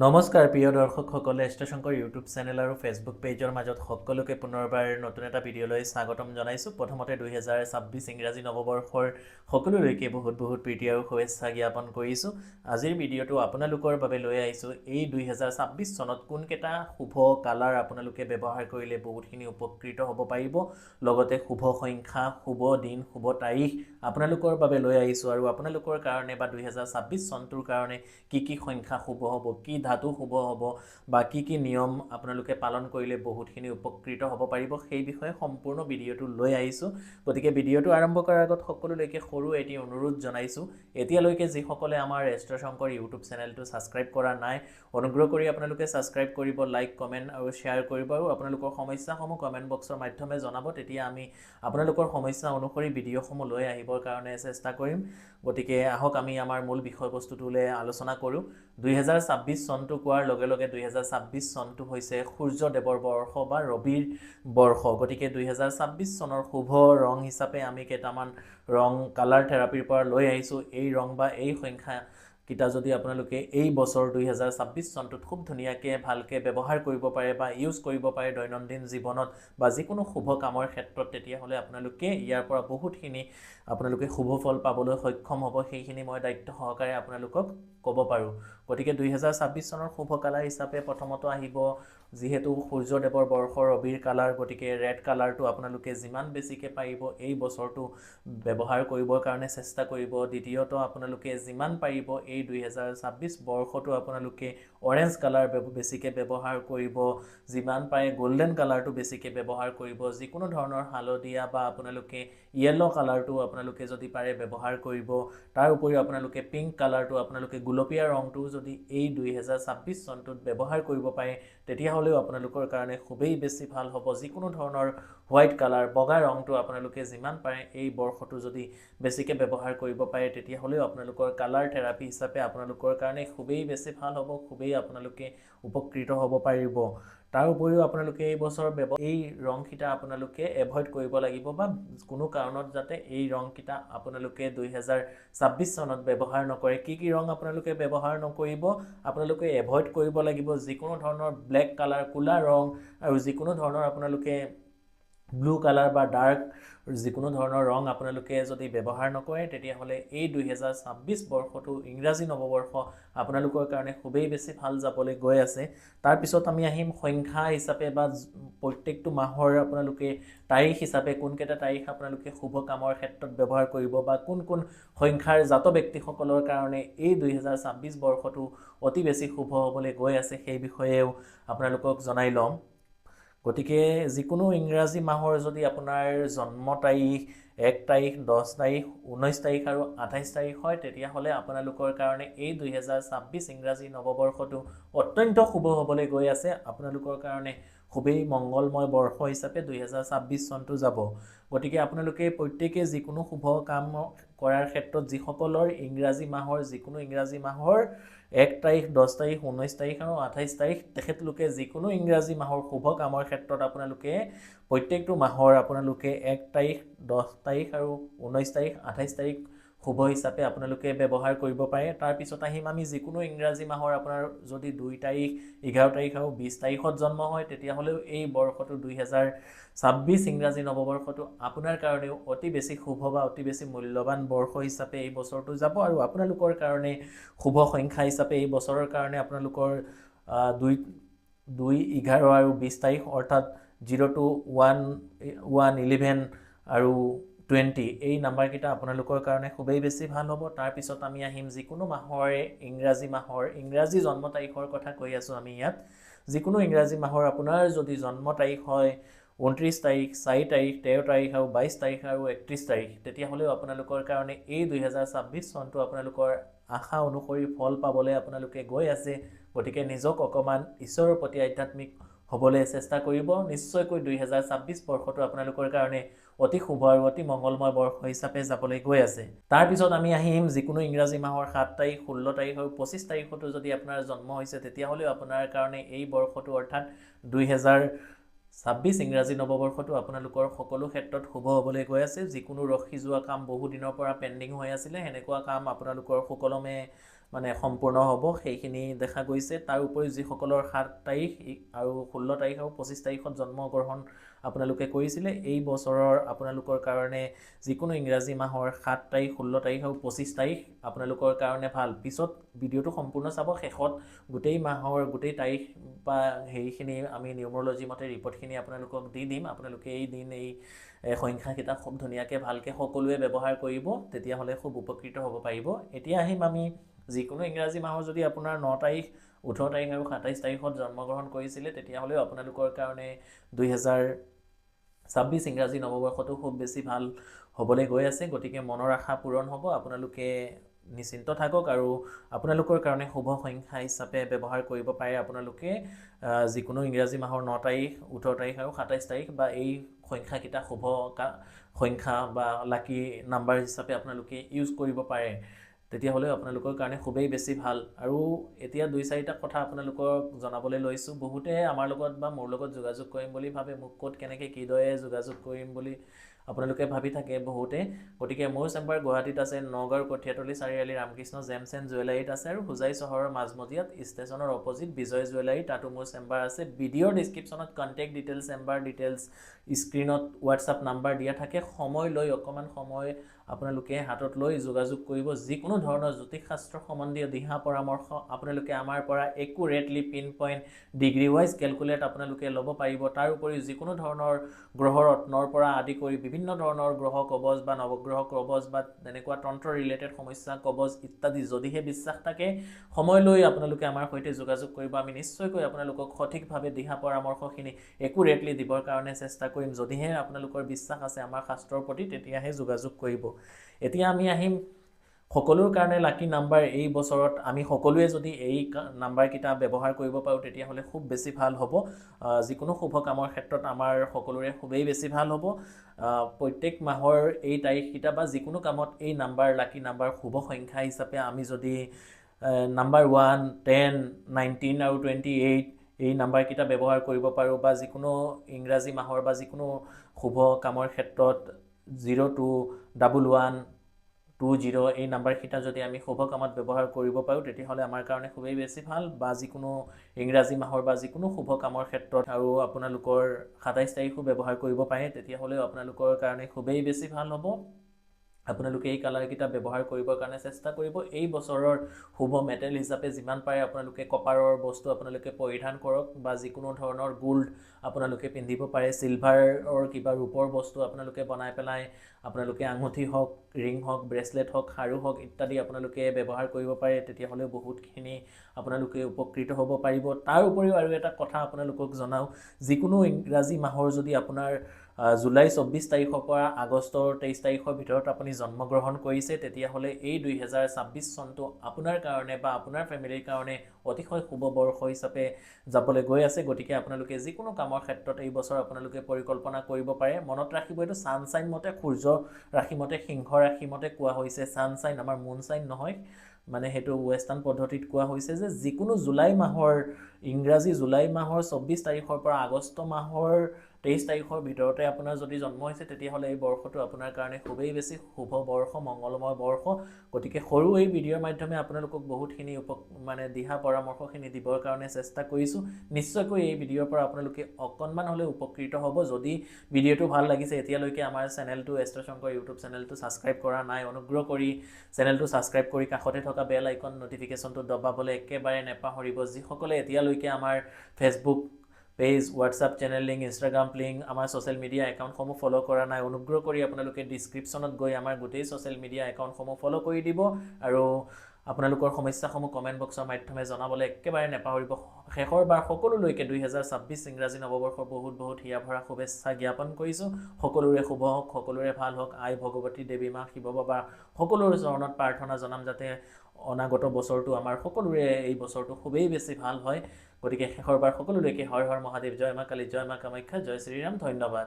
নমস্কাৰ প্ৰিয় দৰ্শকসকলে ষ্টেশংকৰ YouTube channel আৰু ফেচবুক পেজৰ মাজত সকলোকে পুনৰবাৰ নতুন এটা ভিডিঅ'লৈ স্বাগতম জনাইছোঁ। প্ৰথমতে 2026 ইংৰাজী নৱবৰ্ষৰ সকলোলৈকে বহুত প্ৰীতি আৰু শুভেচ্ছা জ্ঞাপন কৰিছোঁ। আজিৰ ভিডিঅ'টো আপোনালোকৰ বাবে লৈ আহিছোঁ এই 2026 চনত কোনকেইটা শুভ কালাৰ আপোনালোকে ব্যৱহাৰ কৰিলে বহুতখিনি উপকৃত হ'ব পাৰিব, লগতে শুভ সংখ্যা, শুভ দিন, শুভ তাৰিখ আপোনালোকৰ বাবে লৈ আহিছোঁ আৰু আপোনালোকৰ কাৰণে বা 2026 চনটোৰ কাৰণে কি সংখ্যা শুভ হ'ব, কি ধাতু শুভ হ'ব বা কি নিয়ম আপোনালোকে পালন কৰিলে বহুতখিনি উপকৃত হ'ব পাৰিব, সেই বিষয়ে সম্পূৰ্ণ ভিডিঅ'টো লৈ আহিছোঁ। গতিকে ভিডিঅ'টো আৰম্ভ কৰাৰ আগত সকলোলৈকে সৰু এটি অনুৰোধ জনাইছোঁ। এতিয়ালৈকে যিসকলে আমাৰ ষ্টেশংকৰ ইউটিউব চেনেলটো ছাবস্ক্ৰাইব কৰা নাই, অনুগ্ৰহ কৰি আপোনালোকে ছাবস্ক্ৰাইব কৰিব, লাইক, কমেণ্ট আৰু শ্বেয়াৰ কৰিব আৰু আপোনালোকৰ সমস্যাসমূহ কমেণ্ট বক্সৰ মাধ্যমে জনাব। তেতিয়া আমি আপোনালোকৰ সমস্যা অনুসৰি ভিডিঅ'সমূহ লৈ আহিবৰ কাৰণে চেষ্টা কৰিম। গতিকে আহক আমি আমাৰ মূল বিষয়বস্তুটোলৈ আলোচনা কৰোঁ। 2026 চনটো কোৱাৰ লগে লগে 2026 চনটো হৈছে সূৰ্যদেৱৰ বৰ্ষ বা ৰবিৰ বৰ্ষ। গতিকে 2026 চনৰ শুভ ৰং হিচাপে আমি কেইটামান ৰং কালাৰ থেৰাপিৰ পৰা লৈ আহিছোঁ। এই ৰং বা এই সংখ্যা কিটা যদি আপোনালোকে এই বছৰ 2026 চনটোত খুব ধুনীয়াকৈ ভালকৈ ব্যৱহাৰ কৰিব পাৰে বা ইউজ কৰিব পাৰে দৈনন্দিন জীৱনত বা যিকোনো শুভ কামৰ ক্ষেত্ৰত, তেতিয়াহ'লে আপোনালোকে ইয়াৰ পৰা বহুতখিনি আপোনালোকে শুভ ফল পাবলৈ সক্ষম হ'ব। সেইখিনি মই দায়িত্ব সহকাৰে আপোনালোকক ক'ব পাৰোঁ। গতিকে 2026 চনৰ শুভ কালাৰ হিচাপে প্ৰথমতে আহিব, যিহেতু সূৰ্যদেৱৰ বৰ্ষ ৰবিৰ কালাৰ, গতিকে ৰেড কালাৰটো আপোনালোকে যিমান বেছিকৈ পাৰিব এই বছৰটো ব্যৱহাৰ কৰিবৰ কাৰণে চেষ্টা কৰিব। দ্বিতীয়তে আপোনালোকে যিমান পাৰিব এই 2026 বৰ্ষটো আপোনালোকে অৰেঞ্জ কালাৰ বেছিকৈ ব্যৱহাৰ কৰিব, যিমান পাৰে গল্ডেন কালাৰটো বেছিকৈ ব্যৱহাৰ কৰিব, যিকোনো ধৰণৰ হালধীয়া বা আপোনালোকে য়েল্ল' কালাৰটো আপোনালোকে যদি পাৰে ব্যৱহাৰ কৰিব। তাৰ উপৰিও আপোনালোকে পিংক কালাৰটো, আপোনালোকে গুলপীয়া ৰংটো যদি এই 2026 চনটোত ব্যৱহাৰ কৰিব পাৰে, তেতিয়াহ'লেও আপোনালোকৰ কাৰণে খুবেই বেছি ভাল হ'ব। যিকোনো ধৰণৰ হোৱাইট কালাৰ, বগা ৰংটো আপোনালোকে যিমান পাৰে এই বৰ্ষটো যদি বেছিকৈ ব্যৱহাৰ কৰিব পাৰে, তেতিয়াহ'লেও আপোনালোকৰ কালাৰ থেৰাপি হিচাপে আপোনালোকৰ কাৰণে খুবেই বেছি ভাল হ'ব, খুবেই আপোনালোকে উপকৃত হ'ব পাৰিব। তাৰ উপৰিও আপোনালোকে এই বছৰ এই ৰংকেইটা আপোনালোকে এভইড কৰিব লাগিব বা কোনো কাৰণত যাতে এই ৰংকেইটা আপোনালোকে 2026 চনত ব্যৱহাৰ নকৰে। কি ৰং আপোনালোকে ব্যৱহাৰ নকৰিব, আপোনালোকে এভইড কৰিব লাগিব যিকোনো ধৰণৰ ব্লেক কালাৰ, ক'লা ৰং আৰু যিকোনো ধৰণৰ আপোনালোকে ব্লু কালাৰ বা ডাৰ্ক যিকোনো ধৰণৰ ৰং আপোনালোকে যদি ব্যৱহাৰ নকৰে, তেতিয়াহ'লে এই 2026 বৰ্ষটো ইংৰাজী নৱবৰ্ষ আপোনালোকৰ কাৰণে খুবেই বেছি ভাল যাবলৈ গৈ আছে। তাৰপিছত আমি আহিম সংখ্যা হিচাপে বা প্ৰত্যেকটো মাহৰ আপোনালোকে তাৰিখ হিচাপে কোনকেইটা তাৰিখ আপোনালোকে শুভ কামৰ ক্ষেত্ৰত ব্যৱহাৰ কৰিব বা কোন সংখ্যাৰ জাত ব্যক্তিসকলৰ কাৰণে এই 2026 বৰ্ষটো অতি বেছি শুভ হ'বলৈ গৈ আছে, সেই বিষয়েও আপোনালোকক জনাই ল'ম। গতিকে যিকোনো ইংৰাজী মাহৰ যদি আপোনাৰ জন্ম তাৰিখ 1 তাৰিখ, 10 তাৰিখ, 19 তাৰিখ আৰু 28 তাৰিখ হয়, তেতিয়াহ'লে আপোনালোকৰ কাৰণে এই 2026 ইংৰাজী নৱবৰ্ষটো অত্যন্ত শুভ হ'বলৈ গৈ আছে। আপোনালোকৰ কাৰণে খুবেই মংগলময় বৰ্ষ হিচাপে 2026 চনটো যাব। গতিকে আপোনালোকে প্ৰত্যেকে যিকোনো শুভ কাম কৰাৰ ক্ষেত্ৰত যিসকলৰ যিকোনো ইংৰাজী মাহৰ 1 তাৰিখ, 10 তাৰিখ, 19 তাৰিখ আৰু 28 তাৰিখ, তেখেতলোকে যিকোনো ইংৰাজী মাহৰ শুভ কামৰ ক্ষেত্ৰত আপোনালোকে প্ৰত্যেকটো মাহৰ আপোনালোকে 1 তাৰিখ, 10 তাৰিখ আৰু 19 তাৰিখ, 28 তাৰিখ শুভ হিচাপে আপোনালোকে ব্যৱহাৰ কৰিব পাৰে। তাৰপিছত আহিম আমি যিকোনো ইংৰাজী মাহৰ আপোনাৰ যদি 2 তাৰিখ, 11 তাৰিখ আৰু 20 তাৰিখত জন্ম হয়, তেতিয়াহ'লেও এই বৰ্ষটো 2026 ইংৰাজী নৱবৰ্ষটো আপোনাৰ কাৰণেও অতি বেছি শুভ বা অতি বেছি মূল্যৱান বৰ্ষ হিচাপে এই বছৰটো যাব। আৰু আপোনালোকৰ কাৰণে শুভ সংখ্যা হিচাপে এই বছৰৰ কাৰণে আপোনালোকৰ 2, 11 আৰু 20 তাৰিখ অৰ্থাৎ 0 to 1, 11 আৰু 20 এই নাম্বাৰকেইটা আপোনালোকৰ কাৰণে খুবেই বেছি ভাল হ'ব। তাৰপিছত আমি আহিম যিকোনো মাহৰে ইংৰাজী জন্ম তাৰিখৰ কথা কৈ আছোঁ আমি ইয়াত। যিকোনো ইংৰাজী মাহৰ আপোনাৰ যদি জন্ম তাৰিখ হয় 29 তাৰিখ, 4 তাৰিখ, 13 তাৰিখ আৰু 22 তাৰিখ আৰু 31 তাৰিখ, তেতিয়াহ'লেও আপোনালোকৰ কাৰণে এই 2026 চনটো আপোনালোকৰ আশা অনুসৰি ফল পাবলৈ আপোনালোকে গৈ আছে। গতিকে নিজক অকণমান ঈশ্বৰৰ প্ৰতি আধ্যাত্মিক হ'বলৈ চেষ্টা কৰিব। নিশ্চয়কৈ 2026 বৰ্ষটো আপোনালোকৰ কাৰণে অতি শুভ আৰু অতি মংগলময় বৰ্ষ হিচাপে যাবলৈ গৈ আছে। তাৰপিছত আমি আহিম যিকোনো ইংৰাজী মাহৰ 7 তাৰিখ, 16 তাৰিখ আৰু 25 তাৰিখতো যদি আপোনাৰ জন্ম হৈছে, তেতিয়াহ'লেও আপোনাৰ কাৰণে এই বৰ্ষটো অৰ্থাৎ 26 ইংৰাজী নৱবৰ্ষটো আপোনালোকৰ সকলো ক্ষেত্ৰত শুভ হ'বলৈ গৈ আছে। যিকোনো ৰখি যোৱা কাম বহু দিনৰ পৰা পেণ্ডিং হৈ আছিলে, সেনেকুৱা কাম আপোনালোকৰ সুকলমে মানে সম্পূৰ্ণ হ'ব, সেইখিনি দেখা গৈছে। তাৰ উপৰিও যিসকলৰ 7 তাৰিখ আৰু 16 তাৰিখ আৰু 25 তাৰিখত জন্মগ্ৰহণ আপোনালোকে কৰিছিলে, এই বছৰৰ আপোনালোকৰ কাৰণে যিকোনো ইংৰাজী মাহৰ 7 তাৰিখ, 16 তাৰিখ আৰু 25 তাৰিখ আপোনালোকৰ কাৰণে ভাল। পিছত ভিডিঅ'টো সম্পূৰ্ণ চাব, শেষত গোটেই মাহৰ গোটেই তাৰিখ বা সেইখিনি আমি নিউমৰলজি মতে ৰিপৰ্টখিনি আপোনালোকক দি দিম। আপোনালোকে এই দিন এই সংখ্যাকেইটা খুব ধুনীয়াকৈ ভালকৈ সকলোৱে ব্যৱহাৰ কৰিব, তেতিয়াহ'লে খুব উপকৃত হ'ব পাৰিব। এতিয়া আহিম আমি যিকোনো ইংৰাজী মাহৰ যদি আপোনাৰ 9 তাৰিখ, 18 তাৰিখ আৰু 27 তাৰিখত জন্মগ্ৰহণ কৰিছিলে, তেতিয়াহ'লেও আপোনালোকৰ কাৰণে 2026 ইংৰাজী নৱবৰ্ষটো খুব বেছি ভাল হ'বলৈ গৈ আছে। গতিকে মনৰ আশা পূৰণ হ'ব, আপোনালোকে নিশ্চিন্ত থাকক। আৰু আপোনালোকৰ কাৰণে শুভ সংখ্যা হিচাপে ব্যৱহাৰ কৰিব পাৰে আপোনালোকে যিকোনো ইংৰাজী মাহৰ 9 তাৰিখ, 18 তাৰিখ আৰু 27 তাৰিখ, বা এই সংখ্যাকেইটা শুভ সংখ্যা বা লাকি নাম্বাৰ হিচাপে আপোনালোকে ইউজ কৰিব পাৰে, তেতিয়াহ'লে আপোনালোকৰ কাৰণে খুবেই বেছি ভাল। আৰু এতিয়া 2-4টা কথা আপোনালোকক জনাবলৈ লৈছোঁ। বহুতে আমাৰ লগত বা মোৰ লগত যোগাযোগ কৰিম বুলি ভাবে, মোক ক'ত কেনেকৈ কিদৰে যোগাযোগ কৰিম বুলি আপোনালোকে ভাবি থাকে বহুতে। গতিকে মোৰ চেম্বাৰ গুৱাহাটীত আছে, নগাঁৱৰ কঠীয়াতলী চাৰিআলি ৰামকৃষ্ণ জেমছ এণ্ড জুৱেলাৰীত আছে, আৰু হোজাই চহৰৰ মাজমজিয়াত ষ্টেচনৰ অপজিট বিজয় জুৱেলাৰী, তাতো মোৰ চেম্বাৰ আছে। ভিডিঅ'ৰ ডিছক্ৰিপশ্যনত কণ্টেক্ট ডিটেইলছ, চেম্বাৰ ডিটেইলছ, স্ক্ৰীণত হোৱাটছআপ নাম্বাৰ দিয়া থাকে। সময় লৈ অকণমান সময় আপোনালোকে হাতত লৈ যোগাযোগ কৰিব। যিকোনো ধৰণৰ জ্যোতিষশাস্ত্ৰ সম্বন্ধীয় দিহা পৰামৰ্শ আপোনালোকে আমাৰ পৰা accurately pinpoint degree wise calculate আপোনালোকে ল'ব পাৰিব। তাৰ উপৰিও যিকোনো ধৰণৰ গ্ৰহ ৰত্নৰ পৰা আদি কৰি বিভিন্ন ধৰণৰ গ্ৰহ কবচ বা নৱগ্ৰহ কবচ বা তেনেকুৱা তন্ত্ৰ ৰিলেটেড সমস্যা কবচ ইত্যাদি যদিহে বিশ্বাস থাকে, সময় লৈ আপোনালোকে আমাৰ সৈতে যোগাযোগ কৰিব। আমি নিশ্চয়কৈ আপোনালোকক সঠিকভাৱে দিহা পৰামৰ্শখিনি একুৰেটলি দিবৰ কাৰণে চেষ্টা কৰিম। যদিহে আপোনালোকৰ বিশ্বাস আছে আমাৰ শাস্ত্ৰৰ প্ৰতি, তেতিয়াহে যোগাযোগ কৰিব। এতিয়া আমি আহিম সকলোৰ কাৰণে লাকি নাম্বাৰ। এই বছৰত আমি সকলোৱে যদি এই নাম্বাৰকেইটা ব্যৱহাৰ কৰিব পাৰোঁ, তেতিয়াহ'লে খুব বেছি ভাল হ'ব। যিকোনো শুভ কামৰ ক্ষেত্ৰত আমাৰ সকলোৰে খুবেই বেছি ভাল হ'ব। প্ৰত্যেক মাহৰ এই তাৰিখকেইটা বা যিকোনো কামত এই নাম্বাৰ, লাকি নাম্বাৰ শুভ সংখ্যা হিচাপে আমি যদি নাম্বাৰ 1, 10, 19 আৰু 28 এই নাম্বাৰকেইটা ব্যৱহাৰ কৰিব পাৰোঁ, বা যিকোনো ইংৰাজী মাহৰ বা যিকোনো শুভ কামৰ ক্ষেত্ৰত 02, 11, 20 এই নাম্বাৰকেইটা যদি আমি শুভ কামত ব্যৱহাৰ কৰিব পাৰোঁ, তেতিয়াহ'লে আমাৰ কাৰণে খুবেই বেছি ভাল। বা যিকোনো ইংৰাজী মাহৰ বা যিকোনো শুভ কামৰ ক্ষেত্ৰত আৰু আপোনালোকৰ 27 তাৰিখো ব্যৱহাৰ কৰিব পাৰে, তেতিয়াহ'লেও আপোনালোকৰ কাৰণে খুবেই বেছি ভাল হ'ব। আপোনালোকে এই কালাৰকেইটা ব্যৱহাৰ কৰিবৰ কাৰণে চেষ্টা কৰিব। এই বছৰৰ শুভ মেটেল হিচাপে যিমান পাৰে আপোনালোকে কপাৰৰ বস্তু আপোনালোকে পৰিধান কৰক, বা যিকোনো ধৰণৰ গোল্ড আপোনালোকে পিন্ধিব পাৰে। চিলভাৰৰ কিবা ৰূপৰ বস্তু আপোনালোকে বনাই পেলাই আপোনালোকে আঙুঠি হওক, ৰিং হওক, ব্ৰেচলেট হওক, খাৰু হওক ইত্যাদি আপোনালোকে ব্যৱহাৰ কৰিব পাৰে, তেতিয়াহ'লেও বহুতখিনি আপোনালোকে উপকৃত হ'ব পাৰিব। তাৰ উপৰিও আৰু এটা কথা আপোনালোকক জনাওঁ, যিকোনো ইংৰাজী মাহৰ যদি আপোনাৰ জুলাই 24 তাৰিখৰ পৰা আগষ্টৰ 23 তাৰিখৰ ভিতৰত আপুনি জন্মগ্ৰহণ কৰিছে, তেতিয়াহ'লে এই 2026 চনটো আপোনাৰ কাৰণে বা আপোনাৰ ফেমিলিৰ কাৰণে অতিশয় শুভ বৰ্ষ হিচাপে যাবলৈ গৈ আছে। গতিকে আপোনালোকে যিকোনো কামৰ ক্ষেত্ৰত এই বছৰ আপোনালোকে পৰিকল্পনা কৰিব পাৰে। মনত ৰাখিব, এইটো ছানশ্বাইন মতে, সূৰ্য ৰাশি মতে, সিংহ ৰাশি মতে কোৱা হৈছে ছানশ্বাইন, আমাৰ মুন চাইন নহয়। মানে সেইটো ৱেষ্টাৰ্ণ পদ্ধতিত কোৱা হৈছে যে যিকোনো জুলাই মাহৰ, ইংৰাজী জুলাই মাহৰ 24 তাৰিখৰ পৰা আগষ্ট মাহৰ 23 তাৰিখৰ ভিতৰতে আপোনাৰ যদি জন্ম হৈছে, তেতিয়াহ'লে এই বৰ্ষটো আপোনাৰ কাৰণে খুবেই বেছি শুভ বৰ্ষ, মংগলময় বৰ্ষ। গতিকে সৰু এই ভিডিঅ'ৰ মাধ্যমে আপোনালোকক বহুতখিনি মানে দিহা পৰামৰ্শখিনি দিবৰ কাৰণে চেষ্টা কৰিছোঁ। নিশ্চয়কৈ এই ভিডিঅ'ৰ পৰা আপোনালোকে অকণমান হ'লেও উপকৃত হ'ব। যদি ভিডিঅ'টো ভাল লাগিছে, এতিয়ালৈকে আমাৰ চেনেলটো এষ্ট্ৰ শংকৰ ইউটিউব চেনেলটো ছাবস্ক্ৰাইব কৰা নাই, অনুগ্ৰহ কৰি চেনেলটো ছাবস্ক্ৰাইব কৰি কাষতে থকা বেল আইকন নটিফিকেশ্যনটো দবাবলৈ একেবাৰে নেপাহৰিব। যিসকলে এতিয়ালৈকে আমাৰ Facebook page, WhatsApp channel link, Instagram link, আমাৰ ছ'চিয়েল মিডিয়া একাউণ্টসমূহ ফ'ল' কৰা নাই, অনুগ্ৰহ কৰি আপোনালোকে ডিছক্ৰিপশ্যনত গৈ আমাৰ গোটেই ছ'চিয়েল মিডিয়া একাউণ্টসমূহ ফ'ল' কৰি দিব। আৰু আপোনালোকৰ সমস্যাসমূহ কমেণ্ট বক্সৰ মাধ্যমে জনাবলৈ একেবাৰে নেপাহৰিব। শেষৰবাৰ সকলোলৈকে 2026 ইংৰাজী নৱবৰ্ষৰ বহুত বহুত হিয়া ভৰা শুভেচ্ছা জ্ঞাপন কৰিছোঁ। সকলোৰে শুভ হওক, সকলোৰে ভাল হওক। আই ভগৱতী, দেৱী মা, শিৱ বাবা সকলোৰে চৰণত প্ৰাৰ্থনা জনাম, যাতে অনাগত বছৰটো আমাৰ সকলোৰে এই বছৰটো খুবেই বেছি ভাল হয়। গতিকে শেষৰবাৰ সকলোলৈকে হৰ হৰ মহাদেৱ, জয় মা কালী, জয় মা কামাখ্যা, জয় শ্ৰীৰাম, ধন্যবাদ।